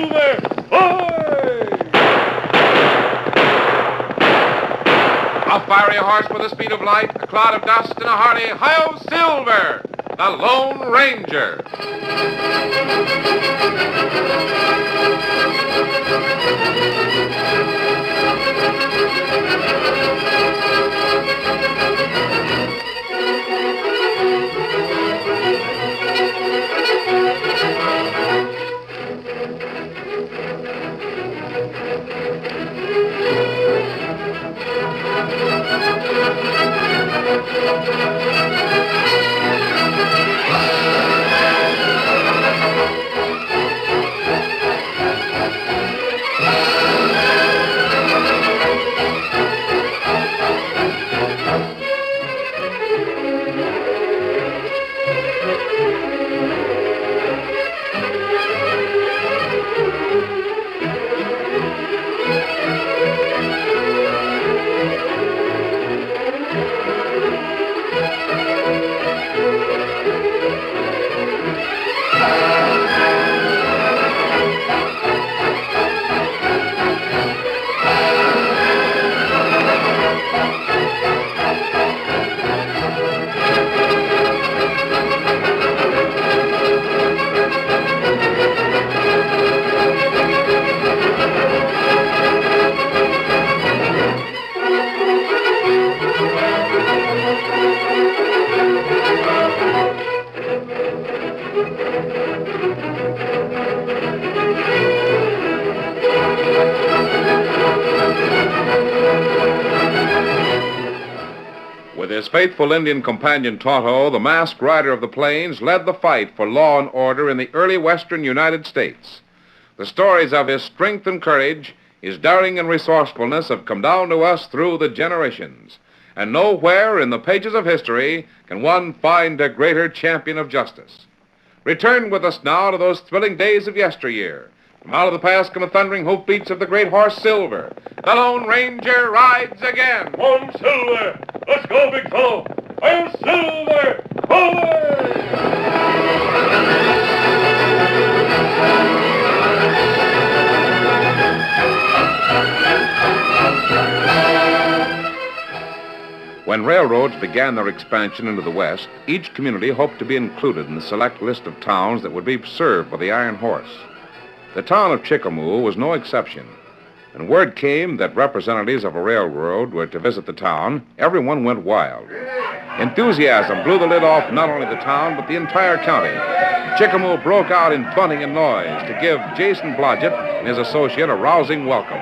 Silver! Ahoy! A fiery horse with the speed of light, a cloud of dust, and a hearty Hi-Yo Silver, the Lone Ranger. With his faithful Indian companion Tonto, the masked rider of the plains led the fight for law and order in the early western United States. The stories of his strength and courage, his daring and resourcefulness have come down to us through the generations. And nowhere in the pages of history can one find a greater champion of justice. Return with us now to those thrilling days of yesteryear. From out of the past come the thundering hoofbeats of the great horse Silver. The Lone Ranger rides again. On Silver! Let's go, big fellow! Hi-Yo Silver! When railroads began their expansion into the West, each community hoped to be included in the select list of towns that would be served by the Iron Horse. The town of Chickamauga was no exception. When word came that representatives of a railroad were to visit the town, everyone went wild. Enthusiasm blew the lid off not only the town, but the entire county. Chickamauga broke out in bunting and noise to give Jason Blodgett and his associate a rousing welcome.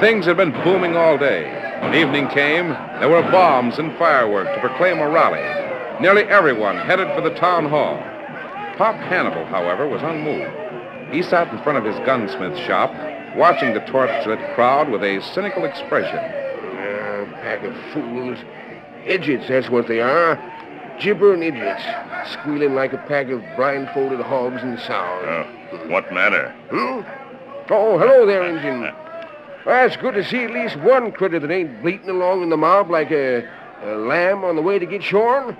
Things had been booming all day. When evening came, there were bombs and fireworks to proclaim a rally. Nearly everyone headed for the town hall. Pop Hannibal, however, was unmoved. He sat in front of his gunsmith's shop, watching the torch-lit crowd with a cynical expression. Pack of fools. Idiots, that's what they are. Gibbering idiots. Squealing like a pack of blindfolded hogs in sound. What matter? Oh, hello there, Injun. Well, it's good to see at least one critter that ain't bleating along in the mob like a lamb on the way to get shorn.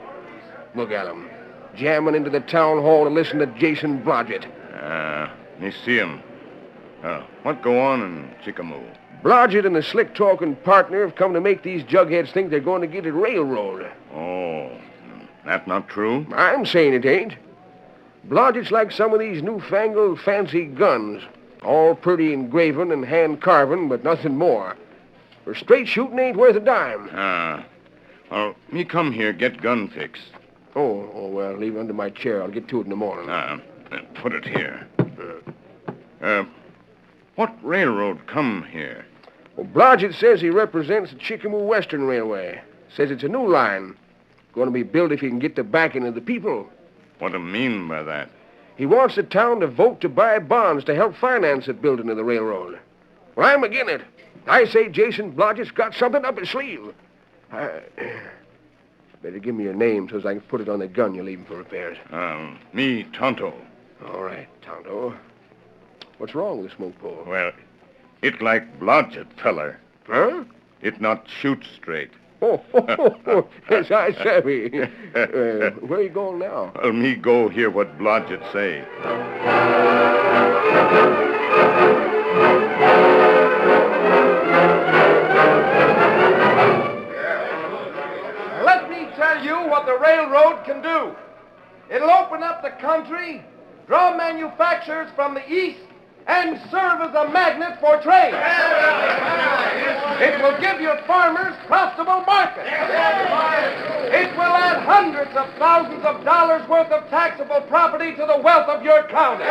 Look at him, jamming into the town hall to listen to Jason Blodgett. Me see him. What go on in Chickamauga? Blodgett and the slick-talking partner have come to make these jugheads think they're going to get a railroad. Oh, that not true? I'm saying it ain't. Blodgett's like some of these newfangled fancy guns. All pretty engraving and hand-carving, but nothing more. For straight shooting ain't worth a dime. Well, me come here, get gun fixed. Oh, well, leave it under my chair. I'll get to it in the morning. Put it here. What railroad come here? Well, Blodgett says he represents the Chickamauga Western Railway. Says it's a new line. Going to be built if he can get the backing of the people. What do you mean by that? He wants the town to vote to buy bonds to help finance the building of the railroad. Well, I'm agin it. I say Jason Blodgett's got something up his sleeve. Better give me your name so as I can put it on the gun you're leaving for repairs. Me, Tonto. All right, Tonto. What's wrong with the smoke pole? Well, it like Blodgett, feller. Huh? It not shoot straight. Yes, I savvy. Where you going now? Well, me go hear what Blodgett say. Let me tell you what the railroad can do. It'll open up the country, draw manufacturers from the east, and serve as a magnet for trade. It will give your farmers profitable markets. It will add hundreds of thousands of dollars worth of taxable property to the wealth of your county.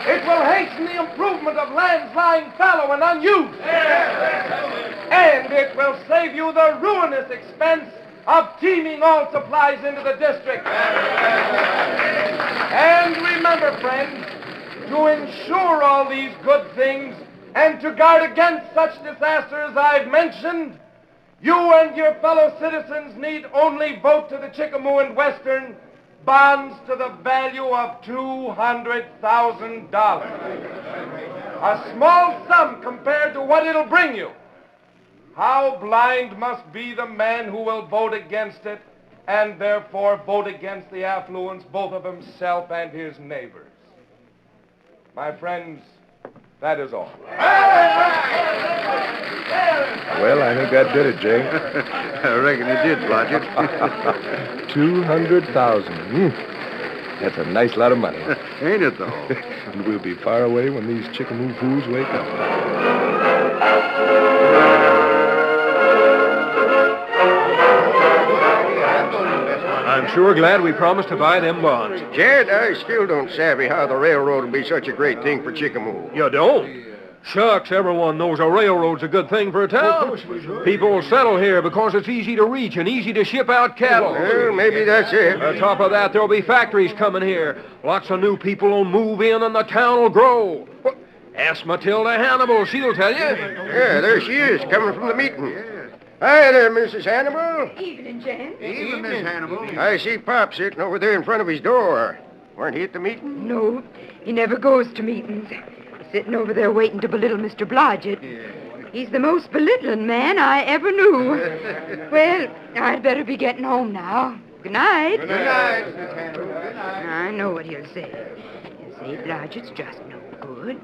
It will hasten the improvement of lands lying fallow and unused. And it will save you the ruinous expense of teaming all supplies into the district. And remember, friends, to ensure all these good things and to guard against such disaster as I've mentioned, you and your fellow citizens need only vote to the Chickamauga and Western bonds to the value of $200,000. A small sum compared to what it'll bring you. How blind must be the man who will vote against it and therefore vote against the affluence both of himself and his neighbors. My friends, that is all. Well, I think that did it, Jay. I reckon it did, Blodgett. 200,000. That's a nice lot of money. Ain't it, though? And we'll be far away when these Chickamauga fools wake up. I'm sure glad we promised to buy them bonds. Jed, I still don't savvy how the railroad will be such a great thing for Chickamauga. You don't? Shucks, everyone knows a railroad's a good thing for a town. People will settle here because it's easy to reach and easy to ship out cattle. Well, maybe that's it. On top of that, there'll be factories coming here. Lots of new people will move in and the town will grow. Ask Matilda Hannibal. She'll tell you. Yeah, there she is, coming from the meeting. Hi there, Mrs. Hannibal. Evening, Jen. Even Miss Hannibal. I see Pop sitting over there in front of his door. Weren't he at the meeting? No, he never goes to meetings. He's sitting over there waiting to belittle Mr. Blodgett. He's the most belittling man I ever knew. Well, I'd better be getting home now. Good night. Good night, Mrs. Hannibal. Good night. I know what he'll say. He'll say Blodgett's just no good.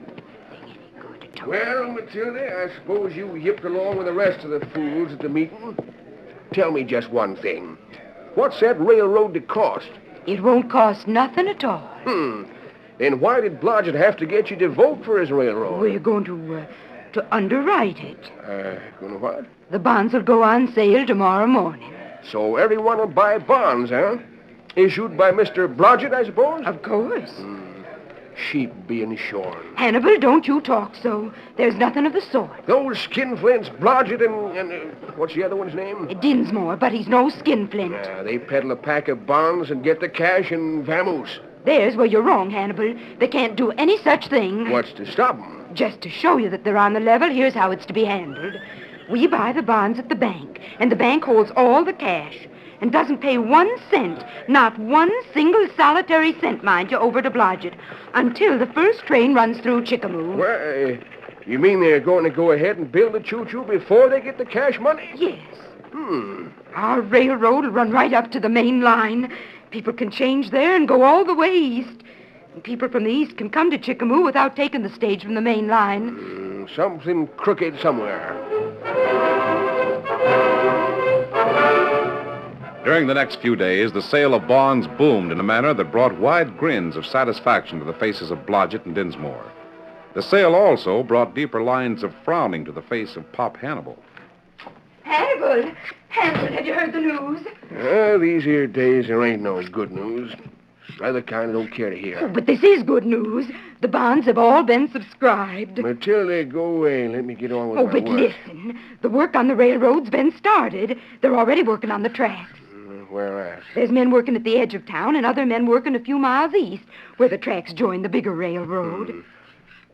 Thing any good at all. Well, Matilda, I suppose you yipped along with the rest of the fools at the meeting. Tell me just one thing. What's that railroad to cost? It won't cost nothing at all. Then why did Blodgett have to get you to vote for his railroad? We're going to underwrite it. Gonna what? The bonds will go on sale tomorrow morning. So everyone will buy bonds, huh? Issued by Mr. Blodgett, I suppose? Of course. Sheep being shorn. Hannibal, don't you talk so. There's nothing of the sort. Those skinflints, Blodgett and what's the other one's name? Dinsmore, but he's no skinflint. They peddle a pack of bonds and get the cash and vamoose. There's where you're wrong, Hannibal. They can't do any such thing. What's to stop them? Just to show you that they're on the level, here's how it's to be handled. We buy the bonds at the bank, and the bank holds all the cash and doesn't pay 1 cent, not one single solitary cent, mind you, over to Blodgett, until the first train runs through Chickamauga. Well, you mean they're going to go ahead and build the Choo Choo before they get the cash money? Yes. Our railroad will run right up to the main line. People can change there and go all the way east. And people from the east can come to Chickamauga without taking the stage from the main line. Something crooked somewhere. During the next few days, the sale of bonds boomed in a manner that brought wide grins of satisfaction to the faces of Blodgett and Dinsmore. The sale also brought deeper lines of frowning to the face of Pop Hannibal. Hannibal, have you heard the news? These here days, there ain't no good news. Other kind I don't care to hear. Oh, but this is good news. The bonds have all been subscribed. Matilda, go away. Let me get on with my but work. listen. The work on the railroad's been started. They're already working on the tracks. Where at? There's men working at the edge of town and other men working a few miles east, where the tracks join the bigger railroad.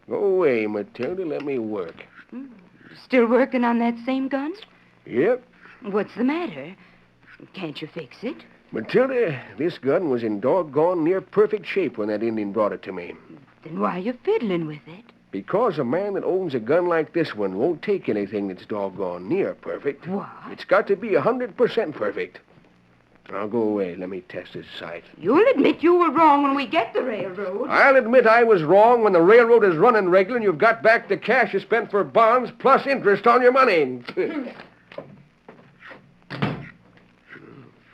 Go away, Matilda. Let me work. Still working on that same gun? Yep. What's the matter? Can't you fix it? Matilda, this gun was in doggone near perfect shape when that Indian brought it to me. Then why are you fiddling with it? Because a man that owns a gun like this one won't take anything that's doggone near perfect. What? It's got to be 100% perfect. Now go away. Let me test this sight. You'll admit you were wrong when we get the railroad. I'll admit I was wrong when the railroad is running regular and you've got back the cash you spent for bonds plus interest on your money.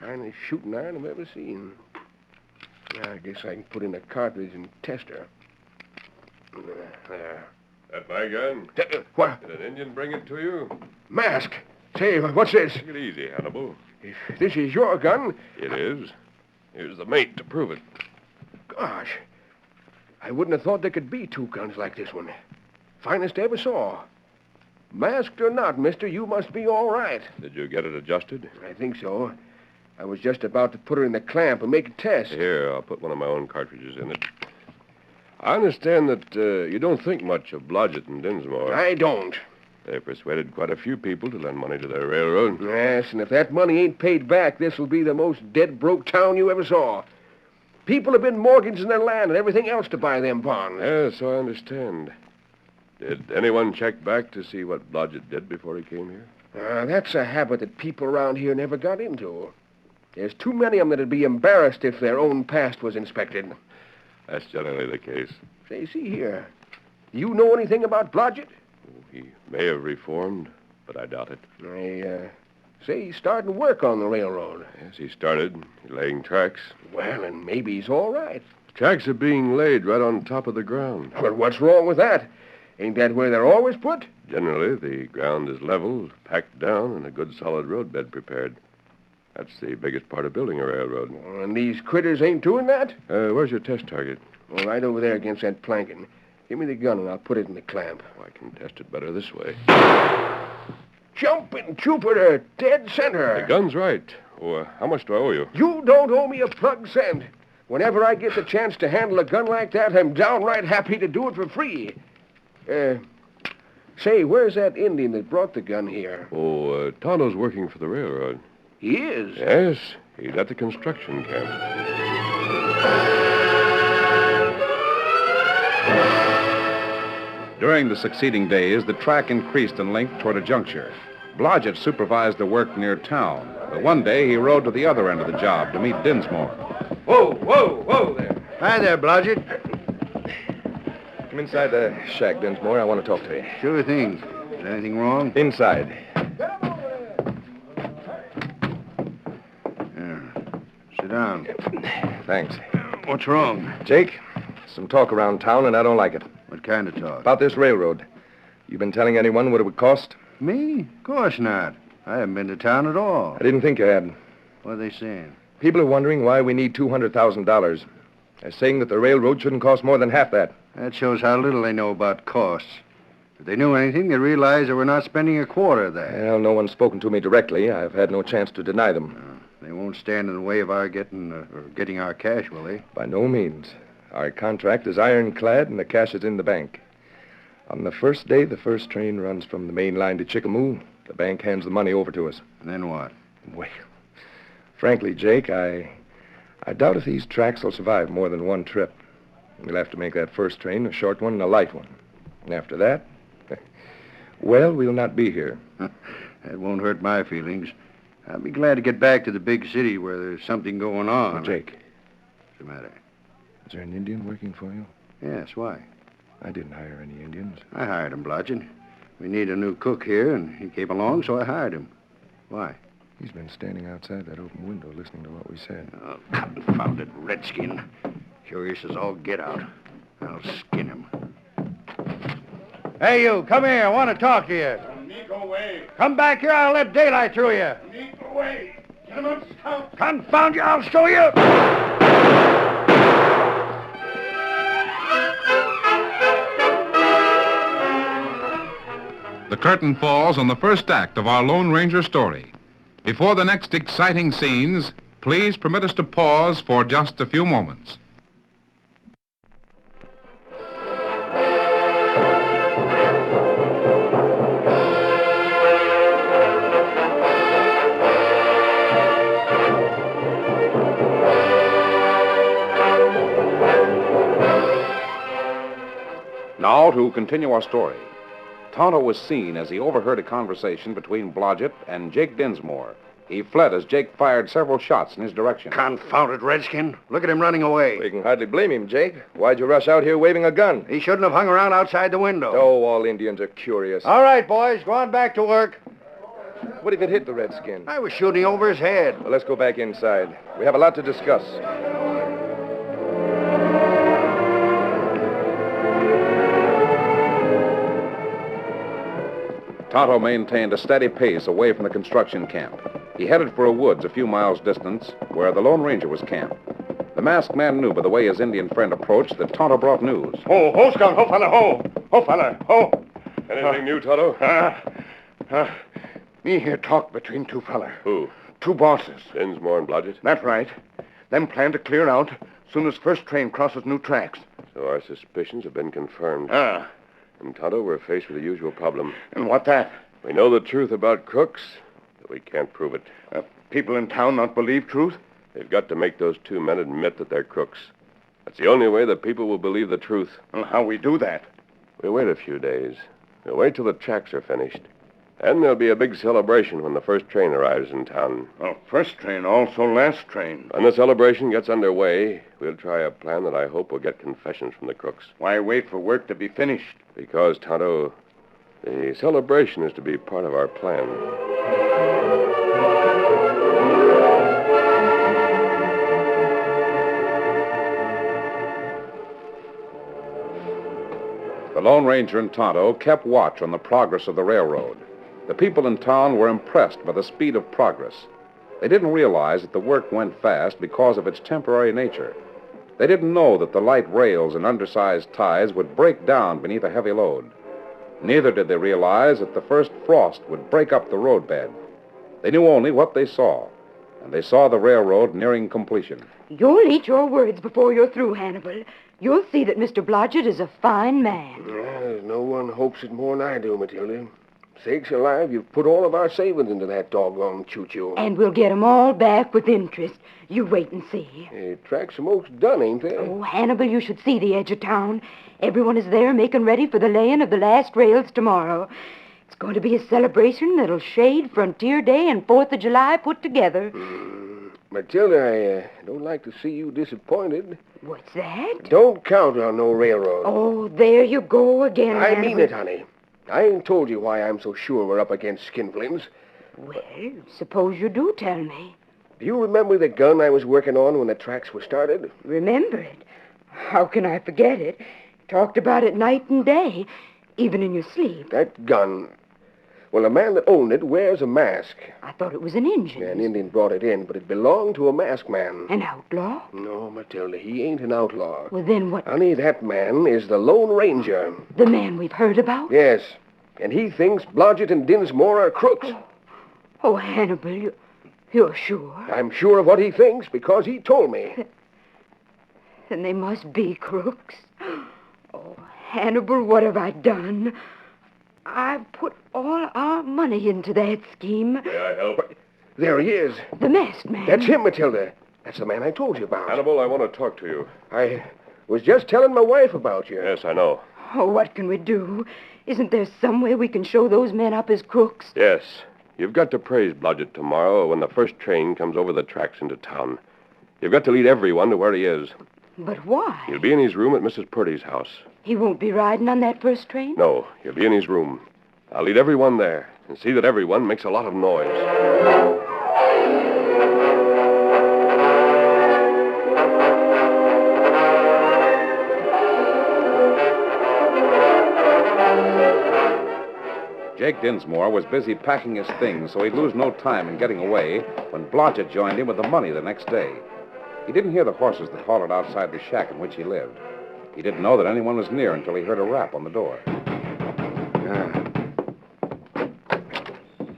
Finest shooting iron I've ever seen. Now, I guess I can put in a cartridge and test her. There. That my gun? What? Did an Indian bring it to you? Mask. Say, what's this? Take it easy, Hannibal. If this is your gun, It is. Here's the mate to prove it. gosh, I wouldn't have thought there could be two guns like this one. Finest I ever saw. Masked or not, mister, you must be all right. Did you get it adjusted? I think so. I was just about to put her in the clamp and make a test. Here, I'll put one of my own cartridges in it. I understand that you don't think much of Blodgett and Dinsmore. I don't. They persuaded quite a few people to lend money to their railroad. Yes, and if that money ain't paid back, this will be the most dead-broke town you ever saw. People have been mortgaging their land and everything else to buy them bonds. Yes, so I understand. Did anyone check back to see what Blodgett did before he came here? That's a habit that people around here never got into. There's too many of them that'd be embarrassed if their own past was inspected. That's generally the case. Say, see here. You know anything about Blodgett? He may have reformed, but I doubt it. Say he's starting work on the railroad. Yes, he started laying tracks. Well, and maybe he's all right. Tracks are being laid right on top of the ground. But what's wrong with that? Ain't that where they're always put? Generally, the ground is leveled, packed down, and a good solid roadbed prepared. That's the biggest part of building a railroad. And these critters ain't doing that? Where's your test target? Well, right over there against that planking. Give me the gun and I'll put it in the clamp. Oh, I can test it better this way. Jumping Jupiter, dead center. The gun's right. Oh, how much do I owe you? You don't owe me a plug cent. Whenever I get the chance to handle a gun like that, I'm downright happy to do it for free. Say, where's that Indian that brought the gun here? Oh, Tonto's working for the railroad. He is? Yes, he's at the construction camp. During the succeeding days, the track increased in length toward a juncture. Blodgett supervised the work near town, but one day he rode to the other end of the job to meet Dinsmore. Whoa there. Hi there, Blodgett. Come inside the shack, Dinsmore. I want to talk to you. Sure thing. Is anything wrong? Inside. Sit down. Thanks. What's wrong? Jake, some talk around town, and I don't like it. What kind of talk? About this railroad. You been telling anyone what it would cost? Me? Of course not. I haven't been to town at all. I didn't think you had. What are they saying? People are wondering why we need $200,000. They're saying that the railroad shouldn't cost more than half that. That shows how little they know about costs. If they knew anything, they'd realize that we're not spending a quarter of that. Well, no one's spoken to me directly. I've had no chance to deny them. They won't stand in the way of our getting our cash, will they? By no means. Our contract is ironclad, and the cash is in the bank. On the first day the first train runs from the main line to Chickamauga, the bank hands the money over to us. And then what? Well, frankly, Jake, I doubt if these tracks will survive more than one trip. We'll have to make that first train a short one and a light one. And after that, well, we'll not be here. That won't hurt my feelings. I'll be glad to get back to the big city where there's something going on. Jake. What's the matter? Is there an Indian working for you? Yes, why? I didn't hire any Indians. I hired him, Blodgett. We need a new cook here, and he came along, so I hired him. Why? He's been standing outside that open window listening to what we said. Oh, confounded redskin. Curious as all get out. I'll skin him. Hey, you, come here. I want to talk to you. Negro away. Come back here. I'll let daylight through you. Negro away. Gentlemen, scout. Confound you, I'll show you. The curtain falls on the first act of our Lone Ranger story. Before the next exciting scenes, please permit us to pause for just a few moments. Now, to continue our story. Tonto was seen as he overheard a conversation between Blodgett and Jake Dinsmore. He fled as Jake fired several shots in his direction. Confounded redskin. Look at him running away. We can hardly blame him, Jake. Why'd you rush out here waving a gun? He shouldn't have hung around outside the window. Oh, all Indians are curious. All right, boys, go on back to work. What if it hit the redskin? I was shooting over his head. Well, let's go back inside. We have a lot to discuss. Tonto maintained a steady pace away from the construction camp. He headed for a woods a few miles distant where the Lone Ranger was camped. The masked man knew by the way his Indian friend approached that Tonto brought news. Ho, Scout, ho, fella, ho. Ho, fella, ho. Anything new, Tonto? Me here talk between two fella. Who? Two bosses. Dinsmore and Blodgett? That's right. Them plan to clear out soon as first train crosses new tracks. So our suspicions have been confirmed. Ah. And, Tonto, we're faced with the usual problem. And what that? We know the truth about crooks, but we can't prove it. People in town not believe truth? They've got to make those two men admit that they're crooks. That's the only way that people will believe the truth. Well, how we do that? We'll wait a few days. We'll wait till the tracks are finished. Then there'll be a big celebration when the first train arrives in town. Well, first train, also last train. When the celebration gets underway, we'll try a plan that I hope will get confessions from the crooks. Why wait for work to be finished? Because, Tonto, the celebration is to be part of our plan. The Lone Ranger and Tonto kept watch on the progress of the railroad. The people in town were impressed by the speed of progress. They didn't realize that the work went fast because of its temporary nature. They didn't know that the light rails and undersized ties would break down beneath a heavy load. Neither did they realize that the first frost would break up the roadbed. They knew only what they saw, and they saw the railroad nearing completion. You'll eat your words before you're through, Hannibal. You'll see that Mr. Blodgett is a fine man. Well, no one hopes it more than I do, Matilda. Sakes alive, you've put all of our savings into that doggone Choo Choo. And we'll get 'em all back with interest. You wait and see. Tracks are most done, ain't they? Oh, Hannibal, you should see the edge of town. Everyone is there making ready for the laying of the last rails tomorrow. It's going to be a celebration that'll shade Frontier Day and 4th of July put together. Matilda, I don't like to see you disappointed. What's that? Don't count on no railroad. Oh, there you go again, I Hannibal. mean it, honey. I ain't told you why I'm so sure we're up against skinflints. Well, suppose you do tell me. Do you remember the gun I was working on when the tracks were started? Remember it? How can I forget it? Talked about it night and day, even in your sleep. That gun. Well, the man that owned it wears a mask. I thought it was an Indian. An Indian brought it in, but it belonged to a masked man. An outlaw? No, Matilda, he ain't an outlaw. Well, then what? Honey, that man is the Lone Ranger. The man we've heard about? Yes, and he thinks Blodgett and Dinsmore are crooks. Oh, Hannibal, you're sure? I'm sure of what he thinks because he told me. Then they must be crooks. Oh, Hannibal, what have I done? I've put all our money into that scheme. May I help? There he is. The masked man. That's him, Matilda. That's the man I told you about. Hannibal, I want to talk to you. I was just telling my wife about you. Yes, I know. Oh, what can we do? Isn't there some way we can show those men up as crooks? Yes. You've got to praise Blodgett tomorrow when the first train comes over the tracks into town. You've got to lead everyone to where he is. But why? He'll be in his room at Mrs. Purdy's house. He won't be riding on that first train? No, he'll be in his room. I'll lead everyone there and see that everyone makes a lot of noise. Jake Dinsmore was busy packing his things so he'd lose no time in getting away when Blodgett joined him with the money the next day. He didn't hear the horses that hollered outside the shack in which he lived. He didn't know that anyone was near until he heard a rap on the door.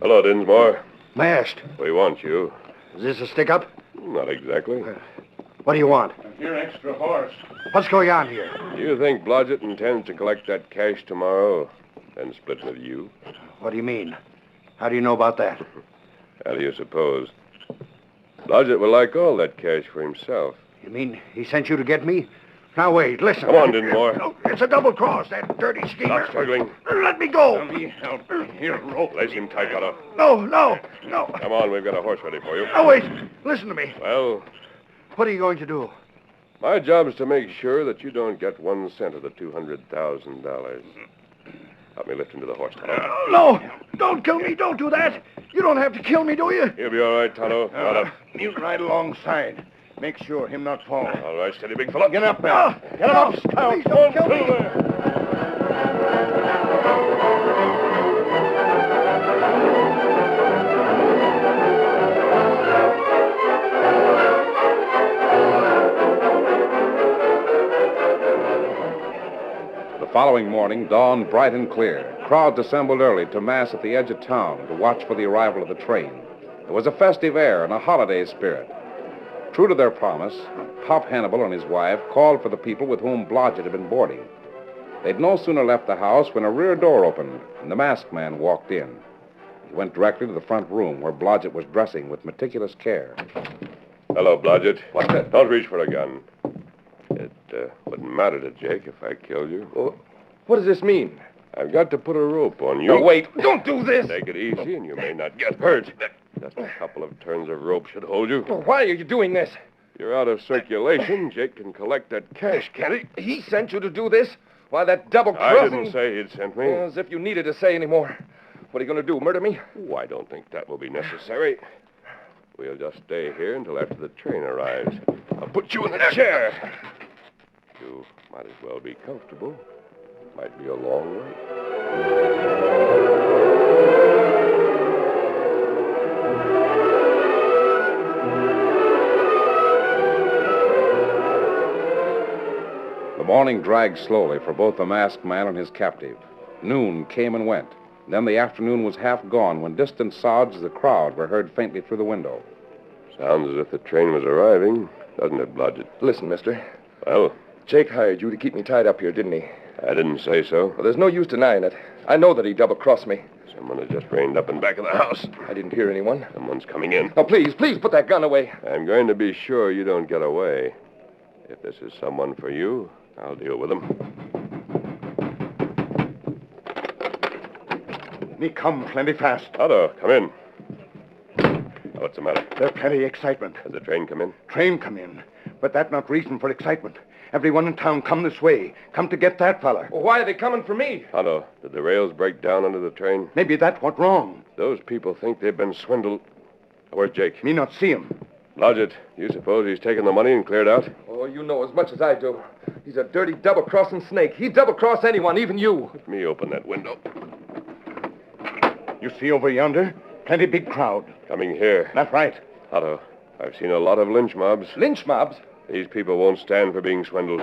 Hello, Dinsmore. Masked. We want you. Is this a stick-up? Not exactly. What do you want? Your extra horse. What's going on here? Do you think Blodgett intends to collect that cash tomorrow and split with you? What do you mean? How do you know about that? How do you suppose? Blodgett will like all that cash for himself. You mean he sent you to get me? Now, wait, listen. Come on, Dinsmore. No, it's a double cross, that dirty schemer. Stop struggling. Let me go. Let me help. Here, rope. Lace him tight, Tonto. No. Come on, we've got a horse ready for you. Now, wait. Listen to me. Well, What are you going to do? my job is to make sure that you don't get 1 cent of the $200,000. Help me lift him to the horse, Tonto. No, don't kill me. Don't do that. You don't have to kill me, do you? He'll be all right, Tonto. Ride up. You ride alongside. Make sure him not fall. All right, steady, big fella. Get up there. Get up, scout. Please don't kill me. The following morning, dawn bright and clear. Crowds assembled early to mass at the edge of town to watch for the arrival of the train. There was a festive air and a holiday spirit. True to their promise, Pop Hannibal and his wife called for the people with whom Blodgett had been boarding. They'd no sooner left the house when a rear door opened and the masked man walked in. He went directly to the front room where Blodgett was dressing with meticulous care. Hello, Blodgett. What's that? Don't reach for a gun. It wouldn't matter to Jake if I killed you. Oh, what does this mean? I've got to put a rope on you. No, wait. Don't do this. Take it easy and you may not get hurt. Just a couple of turns of rope should hold you. Why are you doing this? You're out of circulation. Jake can collect that cash, can't he? He sent you to do this? Why, that double I crossing... didn't say he'd sent me. As if you needed to say any more. What are you going to do, murder me? Oh, I don't think that will be necessary. We'll just stay here until after the train arrives. I'll put you in the chair. You might as well be comfortable. Might be a long way. The morning dragged slowly for both the masked man and his captive. Noon came and went. Then the afternoon was half gone when distant sobs of the crowd were heard faintly through the window. Sounds as if the train was arriving, doesn't it, Blodgett? Listen, mister. Well, Jake hired you to keep me tied up here, didn't he? I didn't say so. Well, there's no use denying it. I know that he double-crossed me. Someone has just reined up in back of the house. I didn't hear anyone. Someone's coming in. Now, please put that gun away. I'm going to be sure you don't get away. If this is someone for you, I'll deal with him. Me come plenty fast. Tonto, come in. What's the matter? There plenty excitement. Has the train come in? Train come in. But that not reason for excitement. Everyone in town come this way. Come to get that feller. Well, why are they coming for me? Tonto, did the rails break down under the train? Maybe that what wrong. Those people think they've been swindled. Where's Jake? Me not see him. Blodgett, you suppose he's taken the money and cleared out? Oh, you know as much as I do. He's a dirty double-crossing snake. He'd double-cross anyone, even you. Let me open that window. You see over yonder? Plenty big crowd. Coming here. That's right. Tonto, I've seen a lot of lynch mobs. Lynch mobs? These people won't stand for being swindled.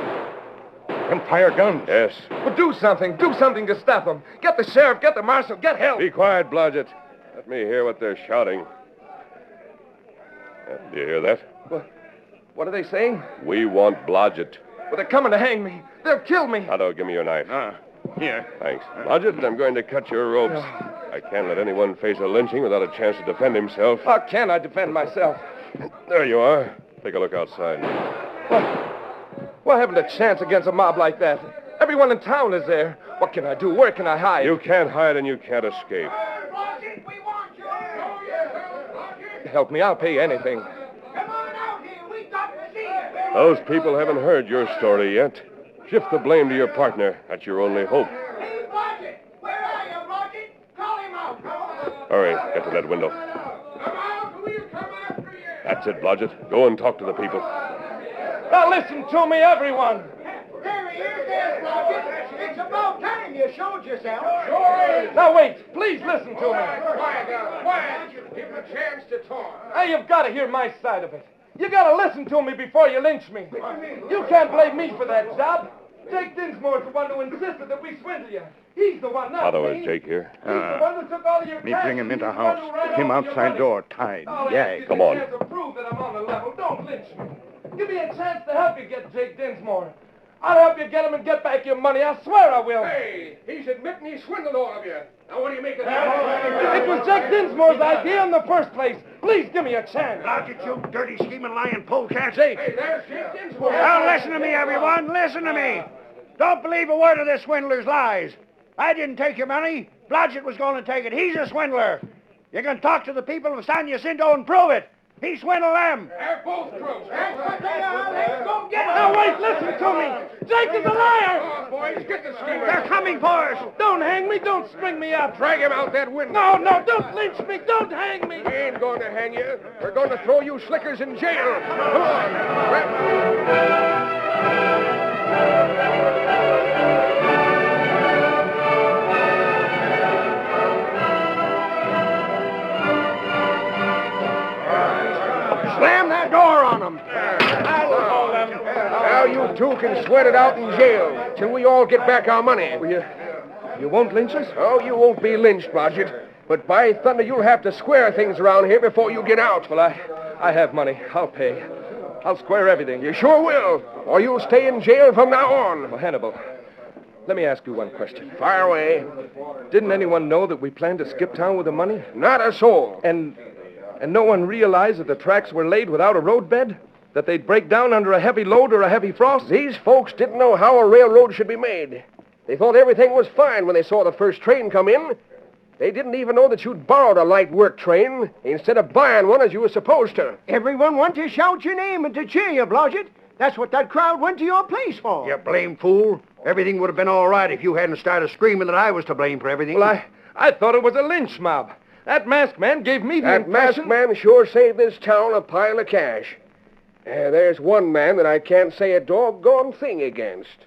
Can fire guns. Yes. Well, do something. Do something to stop them. Get the sheriff, get the marshal, get help. Be quiet, Blodgett. Let me hear what they're shouting. Do you hear that? What are they saying? We want Blodgett. Well, they're coming to hang me. They'll kill me. Tonto, give me your knife. Here. Thanks. Blodgett, I'm going to cut your ropes. I can't let anyone face a lynching without a chance to defend himself. How can I defend myself? There you are. Take a look outside. Well, I haven't a chance against a mob like that. Everyone in town is there. What can I do? Where can I hide? You can't hide and you can't escape. We want you. Help me. I'll pay anything. Come on out here. We got to see you. Those people haven't heard your story yet. Shift the blame to your partner. That's your only hope. Hey, Blodgett. Where are you, Blodgett? Call him out. Hurry, get to that window. Come out. We'll come after you. That's it, Blodgett. Go and talk to the people. Now listen to me, everyone. There he is there, Blodgett. It's about time you showed yourself. Sure. Now wait. Please listen to me. Quiet. Give him a chance to talk. Hey, you've got to hear my side of it. You got to listen to me before you lynch me. You can't blame me for that job. Jake Dinsmore's the one who insisted that we swindle you. He's the one, not Tonto, me. is Jake here? He's the one who took all of your Me cash. bring him into He's the one house. who ran Him off your outside money. door, tied. All I Yeah. ask is come a on. chance to prove that I'm on the level. Don't lynch me. Give me a chance to help you get Jake Dinsmore. I'll help you get him and get back your money. I swear I will. Hey, he's admitting he swindled all of you. Now, what do you make of that? It was Jake Dinsmore's idea in the first place. Please give me a chance. Look at you dirty, scheming, lying polecat. Hey, there's Jake Dinsmore. Now, listen to me, everyone. Listen to me. Don't believe a word of this swindler's lies. I didn't take your money. Blodgett was going to take it. He's a swindler. You can talk to the people of San Jacinto and prove it. He swindled them. They're both crooks. Go get him. Now, wait, listen to me. Jake is a liar. Come on, boys, get the schemer. They're coming for us. Don't hang me. Don't string me up. Drag him out that window. No, don't lynch me. Don't hang me. We ain't going to hang you. We're going to throw you slickers in jail. Come on. Slam that door on them. Now you two can sweat it out in jail till we all get back our money. You won't lynch us? Oh, you won't be lynched, Blodgett. But by thunder, you'll have to square things around here before you get out. Well, I have money. I'll pay. I'll square everything. You sure will, or you'll stay in jail from now on. Well, Hannibal, let me ask you one question. Fire away. Didn't anyone know that we planned to skip town with the money? Not a soul. And no one realized that the tracks were laid without a roadbed? That they'd break down under a heavy load or a heavy frost? These folks didn't know how a railroad should be made. They thought everything was fine when they saw the first train come in. They didn't even know that you'd borrowed a light work train instead of buying one as you were supposed to. Everyone went to shout your name and to cheer you, Blodgett. That's what that crowd went to your place for. You blame fool. Everything would have been all right if you hadn't started screaming that I was to blame for everything. Well, I thought it was a lynch mob. That masked man gave me the That impression... masked man sure saved this town a pile of cash. There's one man that I can't say a doggone thing against.